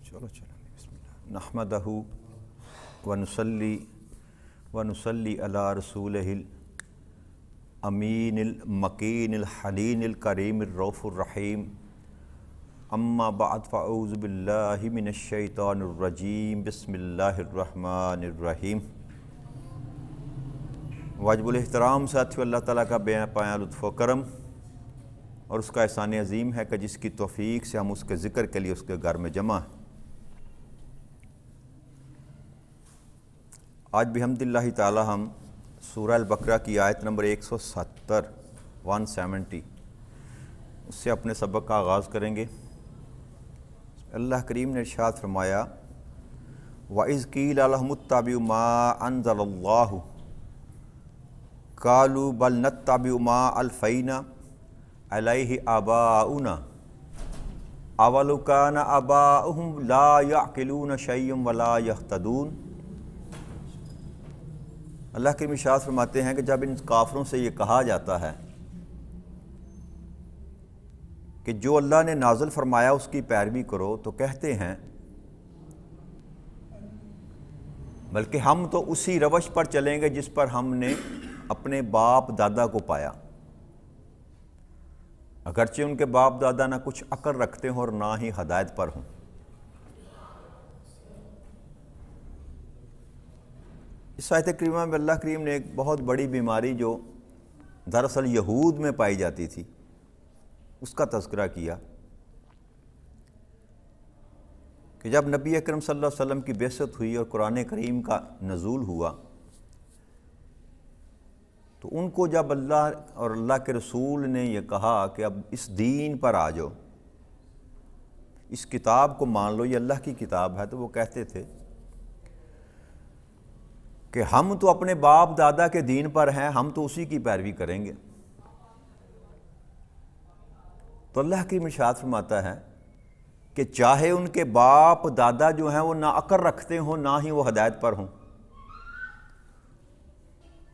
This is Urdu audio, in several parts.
چلو بسم اللہ نحمدہ ونصلی علی رسولہ الامین المکین الحنین الکریم الرؤوف الرحیم اما بعد فاعوذ باللہ من الشیطان الرجیم بسم اللہ الرحمن الرحیم۔ واجب الاحترام ساتھیو، اللہ تعالیٰ کا بے پایہ لطف و کرم اور اس کا احسان عظیم ہے کہ جس کی توفیق سے ہم اس کے ذکر کے لیے اس کے گھر میں جمع ہیں۔ آج بحمد اللہ تعالی ہم سورہ البقرہ کی آیت نمبر 170 اس سے اپنے سبق کا آغاز کریں گے۔ اللہ کریم نے ارشاد فرمایا وَإِذْ قِيلَ لَهُمُ اتَّبِعُوا مَا أَنزَلَ اللَّهُ قَالُوا بَلْ نَتَّبِعُ مَا أَلْفَيْنَا عَلَيْهِ آبَاءُنَا أَوَلَوْ كَانَ آبَاؤُهُمْ لَا يَعْقِلُونَ شَيْئًا وَلَا يَهْتَدُونَ۔ اللہ کے ارشاد فرماتے ہیں کہ جب ان کافروں سے یہ کہا جاتا ہے کہ جو اللہ نے نازل فرمایا اس کی پیروی کرو، تو کہتے ہیں بلکہ ہم تو اسی روش پر چلیں گے جس پر ہم نے اپنے باپ دادا کو پایا، اگرچہ ان کے باپ دادا نہ کچھ عقل رکھتے ہوں اور نہ ہی ہدایت پر ہوں۔ اس آیت کریمہ میں اللہ کریم نے ایک بہت بڑی بیماری جو دراصل یہود میں پائی جاتی تھی اس کا تذکرہ کیا کہ جب نبی اکرم صلی اللہ علیہ وسلم کی بعثت ہوئی اور قرآن کریم کا نزول ہوا تو ان کو جب اللہ اور اللہ کے رسول نے یہ کہا کہ اب اس دین پر آ جاؤ، اس کتاب کو مان لو، یہ اللہ کی کتاب ہے، تو وہ کہتے تھے کہ ہم تو اپنے باپ دادا کے دین پر ہیں، ہم تو اسی کی پیروی کریں گے۔ تو اللہ کی ارشاد فرماتا ہے کہ چاہے ان کے باپ دادا جو ہیں وہ نہ عقل رکھتے ہوں نہ ہی وہ ہدایت پر ہوں۔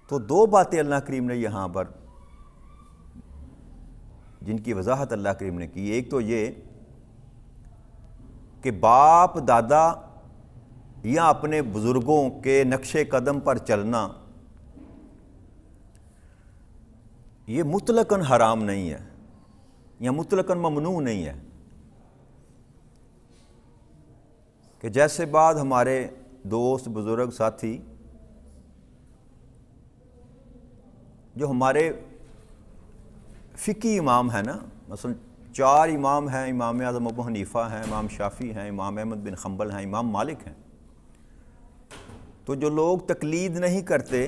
تو دو باتیں اللہ کریم نے یہاں پر جن کی وضاحت اللہ کریم نے کی، ایک تو یہ کہ باپ دادا یا اپنے بزرگوں کے نقش قدم پر چلنا یہ مطلقاً حرام نہیں ہے یا مطلقاً ممنوع نہیں ہے، کہ جیسے بعد ہمارے دوست بزرگ ساتھی جو ہمارے فقہی امام ہیں نا، مثلا 4 امام ہیں، امام اعظم ابو حنیفہ ہیں، امام شافعی ہیں، امام احمد بن حنبل ہیں، امام مالک ہیں، تو جو لوگ تقلید نہیں کرتے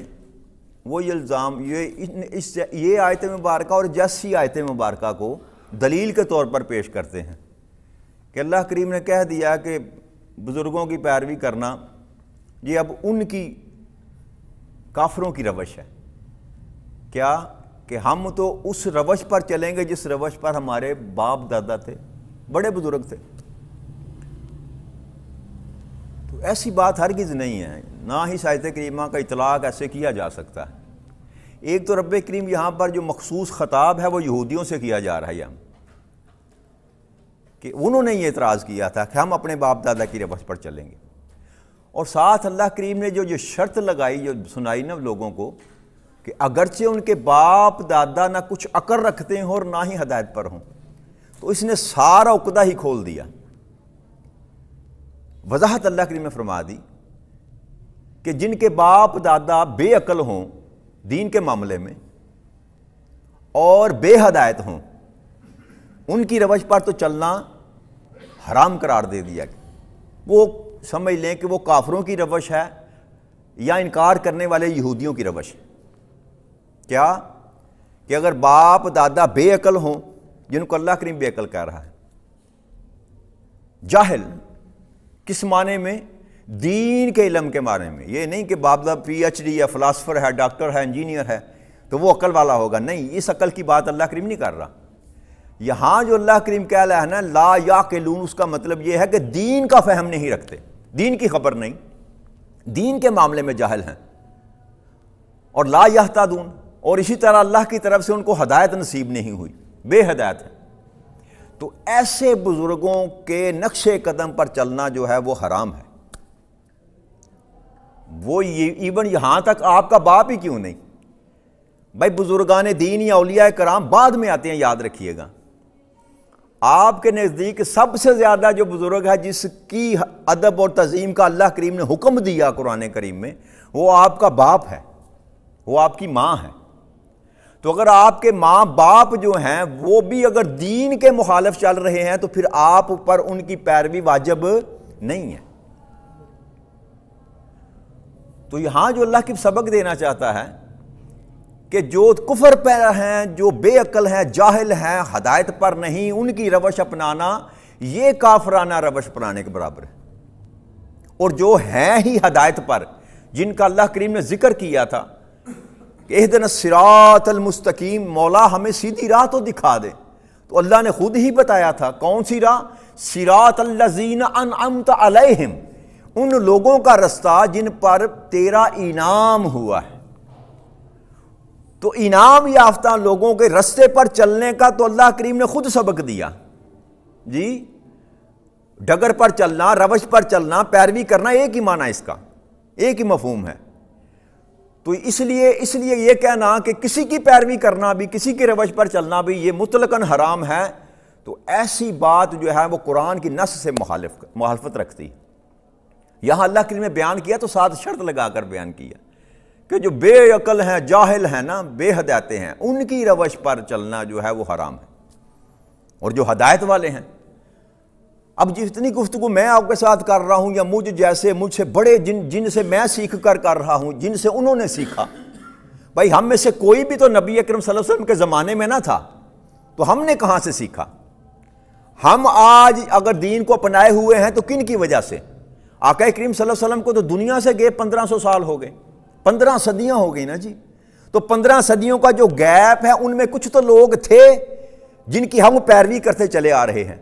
وہ یہ الزام یہ آیت مبارکہ اور جیسی آیت مبارکہ کو دلیل کے طور پر پیش کرتے ہیں کہ اللہ کریم نے کہہ دیا کہ بزرگوں کی پیروی کرنا یہ اب ان کی کافروں کی روش ہے، کیا کہ ہم تو اس روش پر چلیں گے جس روش پر ہمارے باپ دادا تھے، بڑے بزرگ تھے۔ تو ایسی بات ہرگز نہیں ہے، نہ ہی آیت کریمہ کا اطلاق ایسے کیا جا سکتا ہے۔ ایک تو رب کریم یہاں پر جو مخصوص خطاب ہے وہ یہودیوں سے کیا جا رہا ہے یہاں، کہ انہوں نے یہ اعتراض کیا تھا کہ ہم اپنے باپ دادا کی روش پر چلیں گے، اور ساتھ اللہ کریم نے جو شرط لگائی، جو سنائی نا لوگوں کو، کہ اگرچہ ان کے باپ دادا نہ کچھ عقل رکھتے ہوں اور نہ ہی ہدایت پر ہوں، تو اس نے سارا عقدہ ہی کھول دیا۔ وضاحت اللہ کریم نے فرما دی کہ جن کے باپ دادا بے عقل ہوں دین کے معاملے میں اور بے ہدایت ہوں، ان کی روش پر تو چلنا حرام قرار دے دیا۔ وہ سمجھ لیں کہ وہ کافروں کی روش ہے یا انکار کرنے والے یہودیوں کی روش ہے۔ کیا کہ اگر باپ دادا بے عقل ہوں، جن کو اللہ کریم بے عقل کہہ رہا ہے، جاہل کس معنی میں؟ دین کے علم کے بارے میں، یہ نہیں کہ باپ دادا PhD یا فلاسفر ہے، ڈاکٹر ہے، انجینئر ہے تو وہ عقل والا ہوگا، نہیں، اس عقل کی بات اللہ کریم نہیں کر رہا۔ یہاں جو اللہ کریم کہہ رہا ہے نا لا یعقلون، اس کا مطلب یہ ہے کہ دین کا فہم نہیں رکھتے، دین کی خبر نہیں، دین کے معاملے میں جاہل ہیں، اور لا یہتدون، اور اسی طرح اللہ کی طرف سے ان کو ہدایت نصیب نہیں ہوئی، بے ہدایت ہے۔ تو ایسے بزرگوں کے نقش قدم پر چلنا جو ہے وہ حرام ہے. وہ ایون یہاں تک آپ کا باپ ہی کیوں نہیں بھائی، بزرگان دین یا اولیاء کرام بعد میں آتے ہیں، یاد رکھیے گا. آپ کے نزدیک سب سے زیادہ جو بزرگ ہے جس کی ادب اور تعظیم کا اللہ کریم نے حکم دیا قرآن کریم میں، وہ آپ کا باپ ہے، وہ آپ کی ماں ہے. تو اگر آپ کے ماں باپ جو ہیں وہ بھی اگر دین کے مخالف چل رہے ہیں تو پھر آپ پر ان کی پیروی واجب نہیں ہے. تو یہاں جو اللہ کی سبق دینا چاہتا ہے کہ جو کفر پیرا ہیں، جو بے عقل ہیں، جاہل ہیں، ہدایت پر نہیں، ان کی روش اپنانا یہ کافرانہ روش اپنانے کے برابر ہے. اور جو ہیں ہی ہدایت پر، جن کا اللہ کریم نے ذکر کیا تھا کہ اہدنا الصراط المستقیم، مولا ہمیں سیدھی راہ تو دکھا دے، تو اللہ نے خود ہی بتایا تھا کون سی راہ؟ صراط الذین انعمت علیہم، ان لوگوں کا رستہ جن پر تیرا انعام ہوا ہے. تو انعام یافتہ لوگوں کے رستے پر چلنے کا تو اللہ کریم نے خود سبق دیا جی. ڈگر پر چلنا، روش پر چلنا، پیروی کرنا، ایک ہی معنی اس کا، ایک ہی مفہوم ہے. تو اس لیے یہ کہنا کہ کسی کی پیروی کرنا بھی، کسی کی روش پر چلنا بھی یہ مطلقاً حرام ہے، تو ایسی بات جو ہے وہ قرآن کی نص سے مخالفت رکھتی. یہاں اللہ کریم نے بیان کیا تو ساتھ شرط لگا کر بیان کیا کہ جو بے عقل ہیں، جاہل ہیں نا، بے ہدایتیں ہیں، ان کی روش پر چلنا جو ہے وہ حرام ہے. اور جو ہدایت والے ہیں، اب جتنی گفتگو میں آپ کے ساتھ کر رہا ہوں یا مجھ جیسے مجھ سے بڑے جن سے میں سیکھ کر رہا ہوں، جن سے انہوں نے سیکھا، بھائی ہم میں سے کوئی بھی تو نبی اکرم صلی اللہ علیہ وسلم کے زمانے میں نہ تھا، تو ہم نے کہاں سے سیکھا؟ ہم آج اگر دین کو اپنائے ہوئے ہیں تو کن کی وجہ سے؟ آقا کریم صلی اللہ علیہ وسلم کو تو دنیا سے گئے 1500 سال ہو گئے، 15 صدیاں ہو گئی نا جی. تو 15 صدیوں کا جو گیپ ہے ان میں کچھ تو لوگ تھے جن کی ہم پیروی کرتے چلے آ رہے ہیں،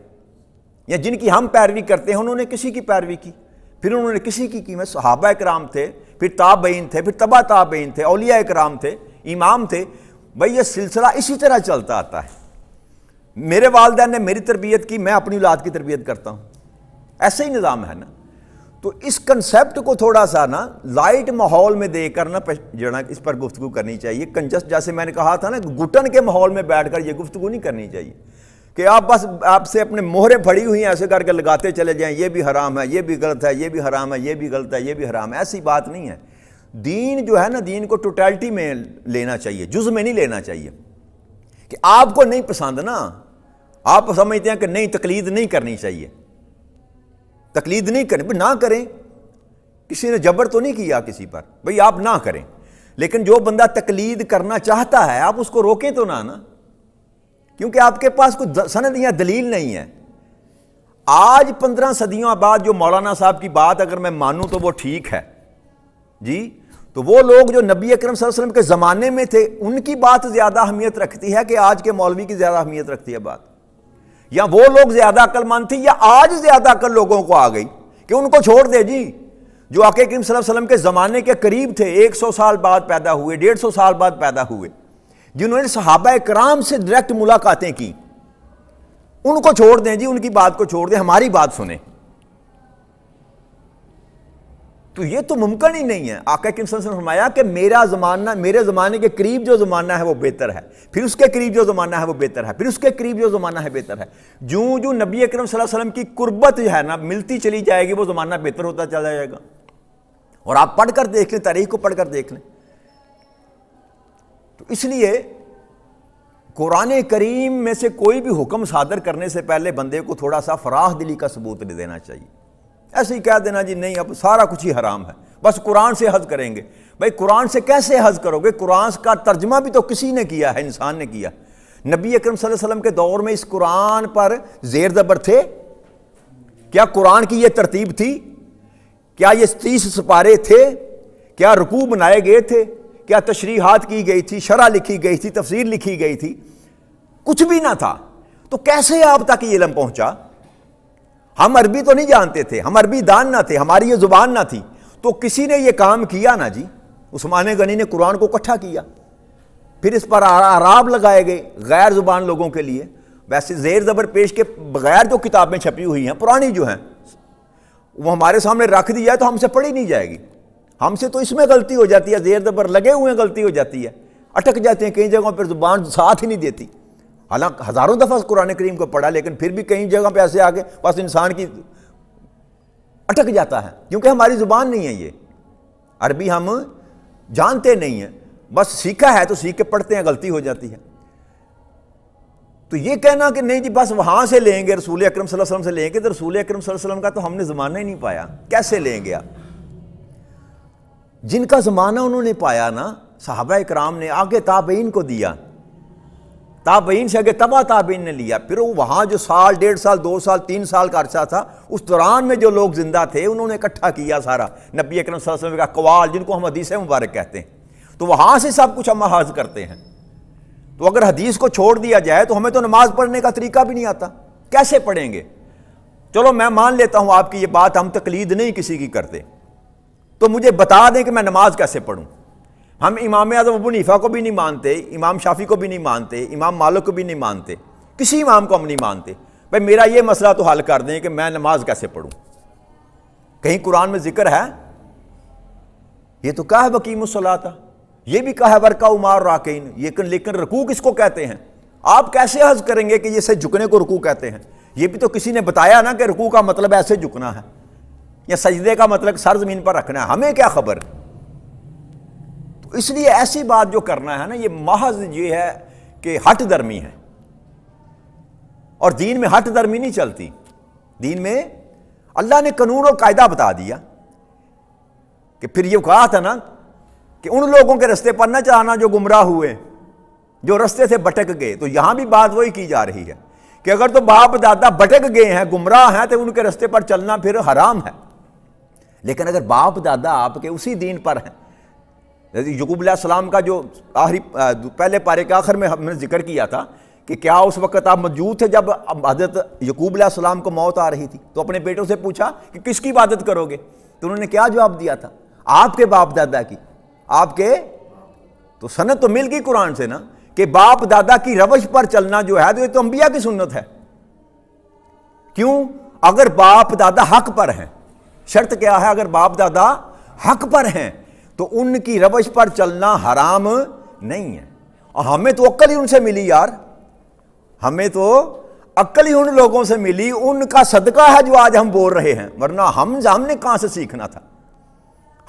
یا جن کی ہم پیروی کرتے ہیں انہوں نے کسی کی پیروی کی، پھر انہوں نے کسی کی میں صحابہ کرام تھے، پھر تابعین تھے، پھر تبع تابعین تھے، اولیاء کرام تھے، امام تھے. بھئی یہ سلسلہ اسی طرح چلتا آتا ہے. میرے والدین نے میری تربیت کی، میں اپنی اولاد کی تربیت کرتا ہوں، ایسے ہی نظام ہے نا. تو اس کنسیپٹ کو تھوڑا سا نا لائٹ ماحول میں دے کر نا جڑا اس پر گفتگو کرنی چاہیے. کنجس جیسے میں نے کہا تھا نا، گھٹن کے ماحول میں بیٹھ کر یہ گفتگو نہیں کرنی چاہیے کہ آپ بس آپ سے اپنے مہریں پھڑی ہوئی ہیں ایسے کر کے لگاتے چلے جائیں، یہ بھی حرام ہے، یہ بھی غلط ہے، یہ بھی حرام ہے، یہ بھی غلط ہے، یہ بھی حرام ہے. ایسی بات نہیں ہے. دین جو ہے نا، دین کو ٹوٹالٹی میں لینا چاہیے، جز میں نہیں لینا چاہیے. کہ آپ کو نہیں پسند نا، آپ سمجھتے ہیں کہ نہیں تقلید نہیں کرنی چاہیے، تقلید نہیں کریں، بھئی نہ کریں. کسی نے جبر تو نہیں کیا کسی پر، بھئی آپ نہ کریں. لیکن جو بندہ تقلید کرنا چاہتا ہے آپ اس کو روکیں تو نہ نا، کیونکہ آپ کے پاس کوئی سند یا دلیل نہیں ہے. آج 15 صدیوں بعد جو مولانا صاحب کی بات اگر میں مانوں تو وہ ٹھیک ہے جی. تو وہ لوگ جو نبی اکرم صلی اللہ علیہ وسلم کے زمانے میں تھے ان کی بات زیادہ اہمیت رکھتی ہے کہ آج کے مولوی کی زیادہ اہمیت رکھتی ہے بات؟ یا وہ لوگ زیادہ عقل مند تھی، یا آج زیادہ عقل لوگوں کو آ گئی کہ ان کو چھوڑ دے جی؟ جو آقا کریم صلی اللہ علیہ وسلم کے زمانے کے قریب تھے، 100 سال بعد پیدا ہوئے، 150 سال بعد پیدا ہوئے، جنہوں نے صحابہ کرام سے ڈائریکٹ ملاقاتیں کی، ان کو چھوڑ دیں جی، ان کی بات کو چھوڑ دیں، ہماری بات سنیں. تو یہ تو ممکن ہی نہیں ہے. آقا کریم صلی اللہ علیہ وسلم نے فرمایا کہ میرا زمانہ، میرے زمانے کے قریب جو زمانہ ہے وہ بہتر ہے، پھر اس کے قریب جو زمانہ ہے وہ بہتر ہے، پھر اس کے قریب جو زمانہ ہے بہتر ہے. جو نبی اکرم صلی اللہ علیہ وسلم کی قربت جو ہے نا ملتی چلی جائے گی، وہ زمانہ بہتر ہوتا چلا جائے گا. اور آپ پڑھ کر دیکھ لیں، تاریخ کو پڑھ کر دیکھ لیں. تو اس لیے قرآن کریم میں سے کوئی بھی حکم صادر کرنے سے پہلے بندے کو تھوڑا سا فراخ دلی کا ثبوت دے دینا چاہیے. ایسے ہی کہہ دینا جی نہیں اب سارا کچھ ہی حرام ہے، بس قرآن سے حذف کریں گے. بھائی قرآن سے کیسے حذف کرو گے؟ قرآن کا ترجمہ بھی تو کسی نے کیا ہے، انسان نے کیا. نبی اکرم صلی اللہ علیہ وسلم کے دور میں اس قرآن پر زیر زبر تھے؟ کیا قرآن کی یہ ترتیب تھی؟ کیا یہ 30 سپارے تھے؟ کیا رکوع بنائے گئے تھے؟ کیا تشریحات کی گئی تھی، شرح لکھی گئی تھی، تفسیر لکھی گئی تھی؟ کچھ بھی نہ تھا. تو کیسے آپ تک یہ علم پہنچا؟ ہم عربی تو نہیں جانتے تھے، ہم عربی دان نہ تھے، ہماری یہ زبان نہ تھی. تو کسی نے یہ کام کیا نا جی، عثمان غنی نے قرآن کو اکٹھا کیا، پھر اس پر اعراب لگائے گئے غیر زبان لوگوں کے لیے. ویسے زیر زبر پیش کے بغیر جو کتابیں چھپی ہوئی ہیں پرانی جو ہیں وہ ہمارے سامنے رکھ دی جائے تو ہم سے پڑھی نہیں جائے گی. ہم سے تو اس میں غلطی ہو جاتی ہے, زیر زبر لگے ہوئے ہیں غلطی ہو جاتی ہے, اٹک جاتے ہیں کئی جگہوں پر, زبان ساتھ ہی نہیں دیتی. حالانکہ ہزاروں دفعہ قرآن کریم کو پڑھا لیکن پھر بھی کئی جگہ پہ ایسے آگے بس انسان کی اٹک جاتا ہے, کیونکہ ہماری زبان نہیں ہے, یہ عربی ہم جانتے نہیں ہیں, بس سیکھا ہے تو سیکھ کے پڑھتے ہیں, غلطی ہو جاتی ہے. تو یہ کہنا کہ نہیں جی بس وہاں سے لیں گے, رسول اکرم صلی اللہ علیہ وسلم سے لیں گے, تو رسول اکرم صلی اللہ علیہ وسلم کا تو ہم نے زمانہ ہی نہیں پایا, کیسے لیں گے آپ؟ جن کا زمانہ انہوں نے پایا نا صحابہ اکرام نے, آگے تابعین کو دیا, تابعین سے آگے تبع تابعین نے لیا, پھر وہاں جو سال, 1.5 سال, 2 سال, 3 سال کا عرصہ تھا, اس دوران میں جو لوگ زندہ تھے انہوں نے اکٹھا کیا سارا نبی اکرم صلی اللہ علیہ وسلم کا اقوال, جن کو ہم حدیث مبارک کہتے ہیں, تو وہاں سے سب کچھ ہم اخذ کرتے ہیں. تو اگر حدیث کو چھوڑ دیا جائے تو ہمیں تو نماز پڑھنے کا طریقہ بھی نہیں آتا, کیسے پڑھیں گے؟ چلو میں مان لیتا ہوں آپ کی یہ بات, ہم تقلید نہیں کسی کی کرتے, تو مجھے بتا دیں کہ میں نماز کیسے پڑھوں. ہم امام اعظم ابو حنیفہ کو بھی نہیں مانتے, امام شافعی کو بھی نہیں مانتے, امام مالک کو بھی نہیں مانتے, کسی امام کو ہم نہیں مانتے. بھائی میرا یہ مسئلہ تو حل کر دیں کہ میں نماز کیسے پڑھوں. کہیں قرآن میں ذکر ہے؟ یہ تو کہا ہے وقیم الصلاۃ, یہ بھی کہا ہے ورکعوا مع الراکعین, لیکن رکوع کس کو کہتے ہیں؟ آپ کیسے حض کریں گے کہ یہ سے جھکنے کو رکوع کہتے ہیں؟ یہ بھی تو کسی نے بتایا نا کہ رکوع کا مطلب ایسے جھکنا ہے, یا سجدے کا مطلب سر زمین پر رکھنا ہے, ہمیں کیا خبر؟ تو اس لیے ایسی بات جو کرنا ہے نا, یہ محض یہ ہے کہ ہٹ درمی ہے, اور دین میں ہٹ درمی نہیں چلتی. دین میں اللہ نے قانون اور قاعدہ بتا دیا, کہ پھر یہ کہا تھا نا کہ ان لوگوں کے رستے پر نہ چلانا جو گمراہ ہوئے, جو رستے سے بھٹک گئے. تو یہاں بھی بات وہی کی جا رہی ہے کہ اگر تو باپ دادا بھٹک گئے ہیں, گمراہ ہیں, تو ان کے رستے پر چلنا پھر حرام ہے. لیکن اگر باپ دادا آپ کے اسی دین پر ہیں, یعقوب علیہ السلام کا جو آخری پہلے پارے کے آخر میں ہم نے ذکر کیا تھا کہ کیا اس وقت آپ موجود تھے جب حضرت یعقوب علیہ السلام کو موت آ رہی تھی, تو اپنے بیٹوں سے پوچھا کہ کس کی عبادت کرو گے, تو انہوں نے کیا جواب دیا تھا؟ آپ کے باپ دادا کی. آپ کے تو سنت تو مل گئی قرآن سے نا کہ باپ دادا کی روش پر چلنا جو ہے تو یہ تو انبیاء کی سنت ہے. کیوں؟ اگر باپ دادا حق پر ہیں, شرط کیا ہے؟ اگر باپ دادا حق پر ہیں تو ان کی روش پر چلنا حرام نہیں ہے. اور ہمیں تو عقل ہی ان سے ملی یار, ہمیں تو عقل ہی ان لوگوں سے ملی, ان کا صدقہ ہے جو آج ہم بول رہے ہیں, ورنہ ہم نے کہاں سے سیکھنا تھا؟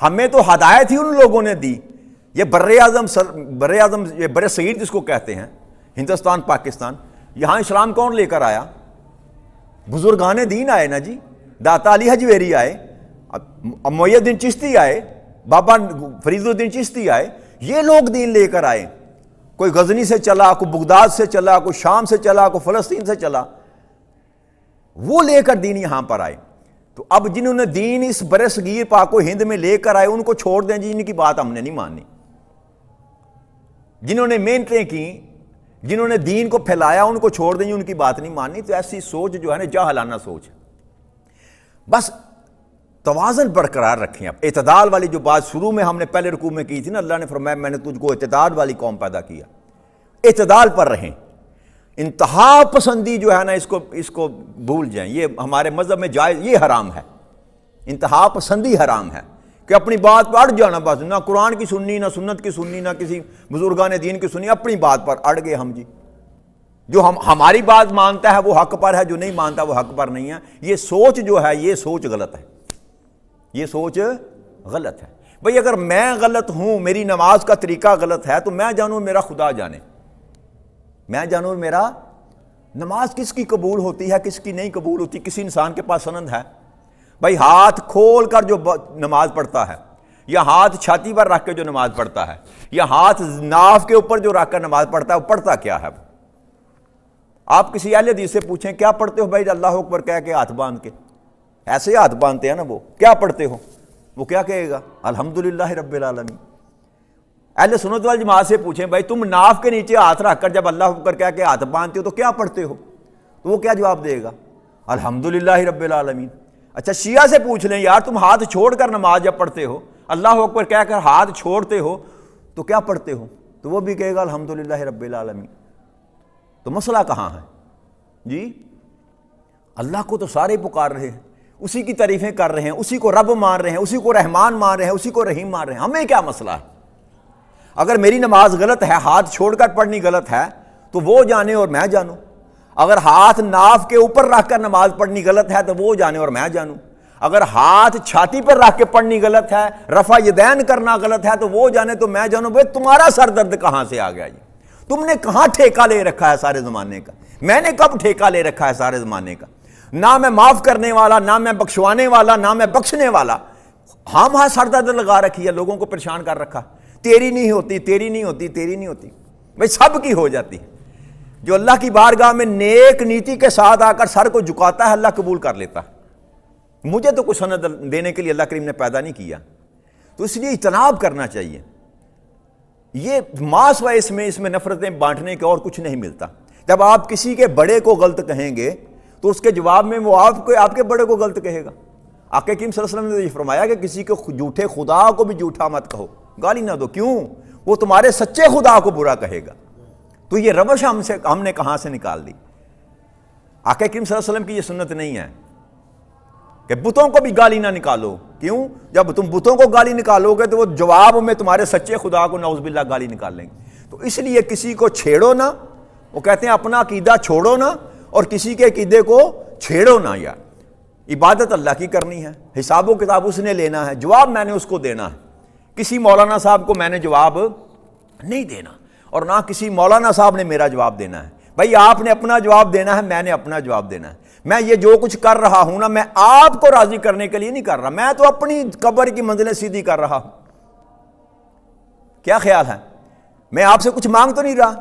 ہمیں تو ہدایت ہی ان لوگوں نے دی. یہ بر اعظم یہ بر صغیر جس کو کہتے ہیں, ہندوستان پاکستان, یہاں اسلام کون لے کر آیا؟ بزرگان دین آئے نا جی, داتا علی حجویری آئے, محی الدین چشتی آئے, بابا فرید الدین چشتی آئے, یہ لوگ دین لے کر آئے. کوئی غزنی سے چلا, کوئی بغداد سے چلا, کوئی شام سے چلا, کوئی فلسطین سے چلا, وہ لے کر دین یہاں پر آئے. تو اب جنہوں نے دین اس بر صغیر پاک و ہند میں لے کر آئے ان کو چھوڑ دیں جی, ان کی بات ہم نے نہیں ماننی. جنہوں نے محنتیں کی, جنہوں نے دین کو پھیلایا, ان کو چھوڑ دیں جی, ان کی بات نہیں ماننی. تو ایسی سوچ جو ہے نا جاہلانہ سوچ ہے. بس توازن برقرار رکھیں. آپ اعتدال والی جو بات شروع میں ہم نے پہلے رکوع میں کی تھی نا, اللہ نے فرمایا میں نے تجھ کو اعتدال والی قوم پیدا کیا, اعتدال پر رہیں. انتہا پسندی جو ہے نا اس کو بھول جائیں. یہ ہمارے مذہب میں جائز, یہ حرام ہے. انتہا پسندی حرام ہے کہ اپنی بات پر اڑ جانا, بس نہ قرآن کی سننی, نہ سنت کی سننی, نہ کسی بزرگان دین کی سننی, اپنی بات پر اڑ گئے ہم جی. جو ہماری بات مانتا ہے وہ حق پر ہے, جو نہیں مانتا وہ حق پر نہیں ہے. یہ سوچ جو ہے یہ سوچ غلط ہے, یہ سوچ غلط ہے. بھئی اگر میں غلط ہوں, میری نماز کا طریقہ غلط ہے, تو میں جانوں میرا خدا جانے, میں جانوں میرا نماز کس کی قبول ہوتی ہے, کس کی نہیں قبول ہوتی. کسی انسان کے پاس سند ہے بھائی ہاتھ کھول کر جو نماز پڑھتا ہے, یا ہاتھ چھاتی پر رکھ کے جو نماز پڑھتا ہے, یا ہاتھ ناف کے اوپر جو رکھ کر نماز پڑھتا ہے, وہ پڑھتا کیا ہے؟ آپ کسی اہل حدیث سے پوچھیں کیا پڑھتے ہو بھائی, اللہ اکبر کہہ کے ہاتھ باندھ کے, ایسے ہاتھ باندھتے ہیں نا, وہ کیا پڑھتے ہو؟ وہ کیا کہے گا؟ الحمدللہ رب العالمین. اہل سنت والجماعت سے پوچھیں بھائی تم ناف کے نیچے ہاتھ رکھ کر جب اللہ اکبر کہہ کے ہاتھ باندھتے ہو تو کیا پڑھتے ہو؟ تو وہ کیا جواب دے گا؟ الحمدللہ رب العالمین. اچھا شیعہ سے پوچھ لیں یار تم ہاتھ چھوڑ کر نماز جب پڑھتے ہو, اللہ اکبر کہہ کر ہاتھ چھوڑتے ہو, تو کیا پڑھتے ہو؟ تو وہ بھی کہے گا الحمدللہ رب العالمین. تو مسئلہ کہاں ہے؟ جی اللہ کو تو سارے پکار رہے ہیں، اسی کی تعریفیں کر رہے ہیں، اسی کو رب مان رہے ہیں، اسی کو رحمان مان رہے ہیں، اسی کو رحیم مان رہے ہیں، ہمیں کیا مسئلہ ہے؟ اگر میری نماز غلط ہے، ہاتھ چھوڑ کر پڑھنی غلط ہے تو وہ جانے اور میں جانوں، اگر ہاتھ ناف کے اوپر رکھ کر نماز پڑھنی غلط ہے تو وہ جانے اور میں جانوں، اگر ہاتھ چھاتی پر رکھ کے پڑھنی غلط ہے، رفع یدین کرنا غلط ہے تو وہ جانے تو میں جانوں۔ بھئی تمہارا سر درد کہاں سے آ گیا جی؟ تم نے کہاں ٹھیکہ لے رکھا ہے سارے زمانے کا؟ میں نے کب ٹھیکہ لے رکھا ہے سارے زمانے کا؟ نہ میں معاف کرنے والا، نہ میں بخشوانے والا، نہ میں بخشنے والا۔ ہم سر درد لگا رکھی ہے، لوگوں کو پریشان کر رکھا، تیری نہیں ہوتی، تیری نہیں ہوتی، تیری نہیں ہوتی۔ بھئی سب کی ہو جاتی ہے۔ جو اللہ کی بارگاہ میں نیک نیتی کے ساتھ آ کر سر کو جھکاتا ہے، اللہ قبول کر لیتا ہے۔ مجھے تو کچھ سند دینے کے لیے اللہ کریم نے پیدا نہیں کیا، تو اس لیے اجتناب کرنا چاہیے۔ یہ ماس و اس میں نفرتیں بانٹنے کے اور کچھ نہیں ملتا۔ جب آپ کسی کے بڑے کو غلط کہیں گے تو اس کے جواب میں وہ آپ کے بڑے کو غلط کہے گا۔ آقا کریم صلی اللہ علیہ وسلم نے یہ فرمایا کہ کسی کے جھوٹے خدا کو بھی جھوٹا مت کہو، گالی نہ دو، کیوں؟ وہ تمہارے سچے خدا کو برا کہے گا۔ تو یہ روش ہم نے کہاں سے نکال دی؟ آقا کریم صلی اللہ علیہ وسلم کی یہ سنت نہیں ہے کہ بتوں کو بھی گالی نہ نکالو، کیوں؟ جب تم بتوں کو گالی نکالو گے تو وہ جواب میں تمہارے سچے خدا کو نعوذ باللہ گالی نکال لیں گے۔ تو اس لیے کسی کو چھیڑو نہ، وہ کہتے ہیں اپنا عقیدہ چھوڑو نہ، اور کسی کے عقیدے کو چھیڑو نہ۔ یار عبادت اللہ کی کرنی ہے، حساب و کتاب اس نے لینا ہے، جواب میں نے اس کو دینا ہے۔ کسی مولانا صاحب کو میں نے جواب نہیں دینا، اور نہ کسی مولانا صاحب نے میرا جواب دینا ہے۔ بھائی آپ نے اپنا جواب دینا ہے، میں نے اپنا جواب دینا ہے۔ میں یہ جو کچھ کر رہا ہوں نا، میں آپ کو راضی کرنے کے لیے نہیں کر رہا، میں تو اپنی قبر کی منزلیں سیدھی کر رہا ہوں۔ کیا خیال ہے؟ میں آپ سے کچھ مانگ تو نہیں رہا،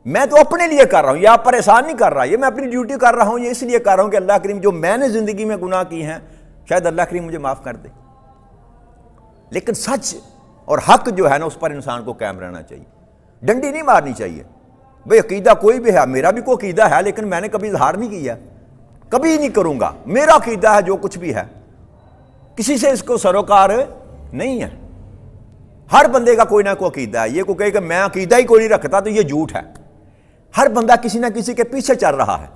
میں تو اپنے لیے کر رہا ہوں، یہ آپ پر احسان نہیں کر رہا، یہ میں اپنی ڈیوٹی کر رہا ہوں۔ یہ اس لیے کر رہا ہوں کہ اللہ کریم جو میں نے زندگی میں گناہ کی ہیں شاید اللہ کریم مجھے معاف کر دے۔ لیکن سچ اور حق جو ہے نا، اس پر انسان کو قائم رہنا چاہیے، ڈنڈی نہیں مارنی چاہیے۔ بھئی عقیدہ کوئی بھی ہے، میرا بھی کوئی عقیدہ ہے، لیکن میں نے کبھی اظہار نہیں کیا، کبھی نہیں کروں گا۔ میرا عقیدہ ہے جو کچھ بھی ہے، کسی سے اس کو سروکار نہیں ہے۔ ہر بندے کا کوئی نہ کوئی عقیدہ ہے۔ یہ کوئی کہے کہ میں عقیدہ ہی کوئی نہیں رکھتا تو یہ جھوٹ ہے۔ ہر بندہ کسی نہ کسی کے پیچھے چل رہا ہے،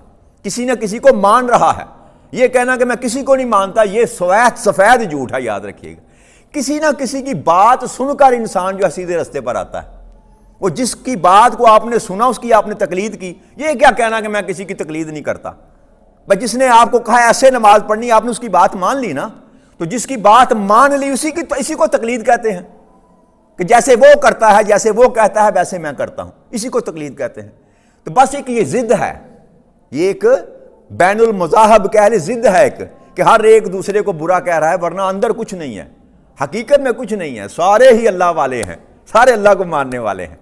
کسی نہ کسی کو مان رہا ہے۔ یہ کہنا کہ میں کسی کو نہیں مانتا، یہ سفید جھوٹ ہے، یاد رکھیے گا۔ کسی نہ کسی کی بات سن کر انسان جو ہے سیدھے رستے پر آتا ہے۔ وہ جس کی بات کو آپ نے سنا، اس کی آپ نے تقلید کی۔ یہ کیا کہنا کہ میں کسی کی تقلید نہیں کرتا؟ بھائی جس نے آپ کو کہا ایسے نماز پڑھنی، آپ نے اس کی بات مان لی نا، تو جس کی بات مان لی اسی کو تقلید کہتے ہیں، کہ جیسے وہ کرتا ہے، جیسے وہ کہتا ہے ویسے میں کرتا ہوں، اسی کو تقلید کہتے ہیں۔ تو بس ایک یہ ضد ہے، یہ ایک بین المذاہب کہہ لے ضد ہے ایک، کہ ہر ایک دوسرے کو برا کہہ رہا ہے، ورنہ اندر کچھ نہیں ہے، حقیقت میں کچھ نہیں ہے، سارے ہی اللہ والے ہیں، سارے اللہ کو ماننے والے ہیں۔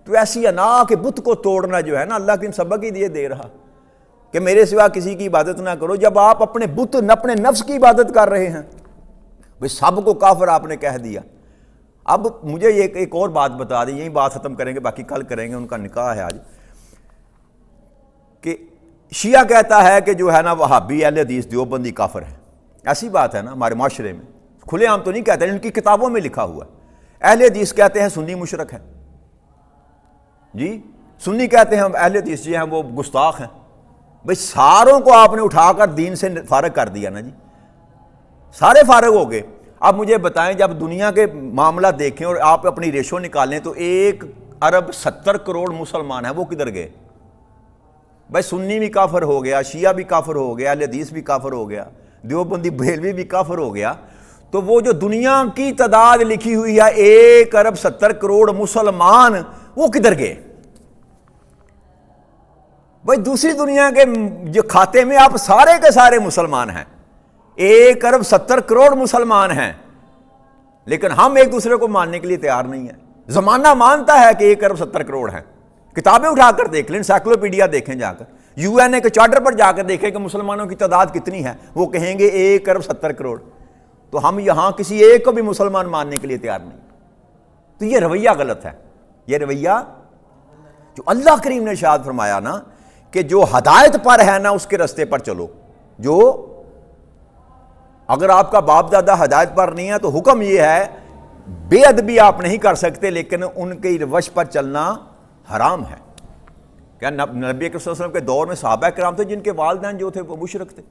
تو ایسی انا کہ بت کو توڑنا جو ہے نا، اللہ کے سبق ہی دے رہا کہ میرے سوا کسی کی عبادت نہ کرو۔ جب آپ اپنے بت، اپنے نفس کی عبادت کر رہے ہیں، بھئی سب کو کافر آپ نے کہہ دیا۔ اب مجھے ایک اور بات بتا دیں، یہی بات ختم کریں گے، باقی کل کریں گے، ان کا نکاح ہے آج۔ کہ شیعہ کہتا ہے کہ جو ہے نا وہابی اہل حدیث دیوبندی کافر ہے، ایسی بات ہے نا ہمارے معاشرے میں، کھلے عام تو نہیں کہتے، ان کی کتابوں میں لکھا ہوا ہے۔ اہل حدیث کہتے ہیں سنی مشرک ہے، جی سنی کہتے ہیں اہل حدیث جی ہیں وہ گستاخ ہیں۔ بھئی ساروں کو آپ نے اٹھا کر دین سے فارغ کر دیا نا جی، سارے فارغ ہو گئے۔ اب مجھے بتائیں، جب دنیا کے معاملہ دیکھیں اور آپ اپنی ریشو نکالیں تو 1 ارب 70 کروڑ مسلمان ہیں، وہ کدھر گئے؟ بھائی سنی بھی کافر ہو گیا، شیعہ بھی کافر ہو گیا، اہل حدیث بھی کافر ہو گیا، دیوبندی بریلوی بھی کافر ہو گیا، تو وہ جو دنیا کی تعداد لکھی ہوئی ہے 1 ارب 70 کروڑ مسلمان، وہ کدھر گئے؟ بھائی دوسری دنیا کے جو کھاتے میں آپ سارے کے سارے مسلمان ہیں، 1 ارب 70 کروڑ مسلمان ہیں، لیکن ہم ایک دوسرے کو ماننے کے لیے تیار نہیں ہیں۔ زمانہ مانتا ہے کہ 1 ارب 70 کروڑ ہیں، کتابیں اٹھا کر دیکھ لیں، انسائکلوپیڈیا دیکھیں جا کر، UN کے چارٹر پر جا کر دیکھیں کہ مسلمانوں کی تعداد کتنی ہے، وہ کہیں گے 1 ارب 70 کروڑ۔ تو ہم یہاں کسی ایک کو بھی مسلمان ماننے کے لیے تیار نہیں۔ تو یہ رویہ غلط ہے، یہ رویہ جو اللہ کریم نے ارشاد فرمایا نا کہ جو ہدایت پر ہے نا اس کے رستے پر چلو۔ جو اگر آپ کا باپ دادا ہدایت پر نہیں ہے تو حکم یہ ہے، بے ادبی آپ نہیں کر سکتے، لیکن ان کی روش پر چلنا حرام ہے۔ کیا نبی کریم صلی اللہ علیہ وسلم کے دور میں صحابہ کرام تھے جن کے والدین جو تھے وہ مشرک تھے؟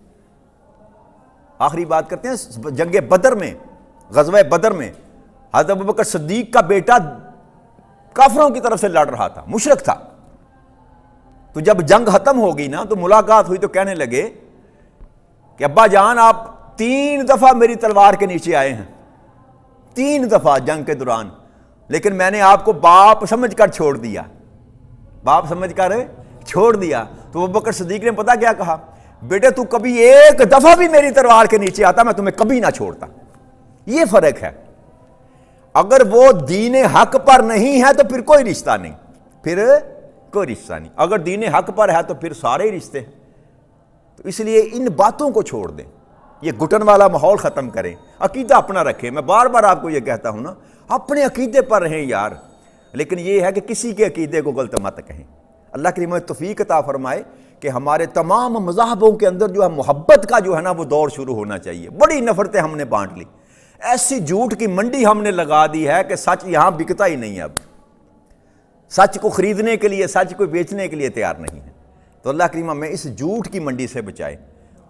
آخری بات کرتے ہیں جنگ بدر میں، غزوہ بدر میں حضرت ابوبکر صدیق کا بیٹا کافروں کی طرف سے لڑ رہا تھا، مشرک تھا. تو جب جنگ ختم ہوگی نا تو ملاقات ہوئی تو کہنے لگے کہ ابا جان آپ 3 دفعہ میری تلوار کے نیچے آئے ہیں، 3 دفعہ جنگ کے دوران، لیکن میں نے آپ کو باپ سمجھ کر چھوڑ دیا، باپ سمجھ کر چھوڑ دیا. تو ابوبکر صدیق نے پتہ کیا کہا؟ بیٹے تو کبھی 1 دفعہ بھی میری تلوار کے نیچے آتا میں تمہیں کبھی نہ چھوڑتا. یہ فرق ہے. اگر وہ دین حق پر نہیں ہے تو پھر کوئی رشتہ نہیں، پھر کوئی رشتہ نہیں. اگر دین حق پر ہے تو پھر سارے ہی رشتے ہیں. تو اس لیے ان باتوں کو چھوڑ دیں، یہ گھٹن والا ماحول ختم کریں، عقیدہ اپنا رکھیں. میں بار بار آپ کو یہ کہتا ہوں نا، اپنے عقیدے پر رہیں یار، لیکن یہ ہے کہ کسی کے عقیدے کو غلط مت کہیں. اللہ کریم ہمیں توفیق عطا فرمائے کہ ہمارے تمام مذاہبوں کے اندر جو ہے محبت کا جو ہے نا وہ دور شروع ہونا چاہیے. بڑی نفرتیں ہم نے بانٹ لی، ایسی جھوٹ کی منڈی ہم نے لگا دی ہے کہ سچ یہاں بکتا ہی نہیں ہے. اب سچ کو خریدنے کے لیے، سچ کو بیچنے کے لیے تیار نہیں ہے. تو اللہ کریم ہمیں اس جھوٹ کی منڈی سے بچائے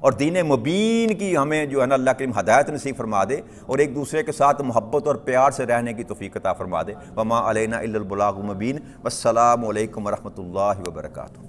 اور دین مبین کی ہمیں جو ہے نا اللہ کریم ہدایت نصیب فرما دے اور ایک دوسرے کے ساتھ محبت اور پیار سے رہنے کی توفیق عطا فرما دے. وما علینا الا البلاغ المبین. والسلام علیکم ورحمۃ اللہ وبرکاتہ.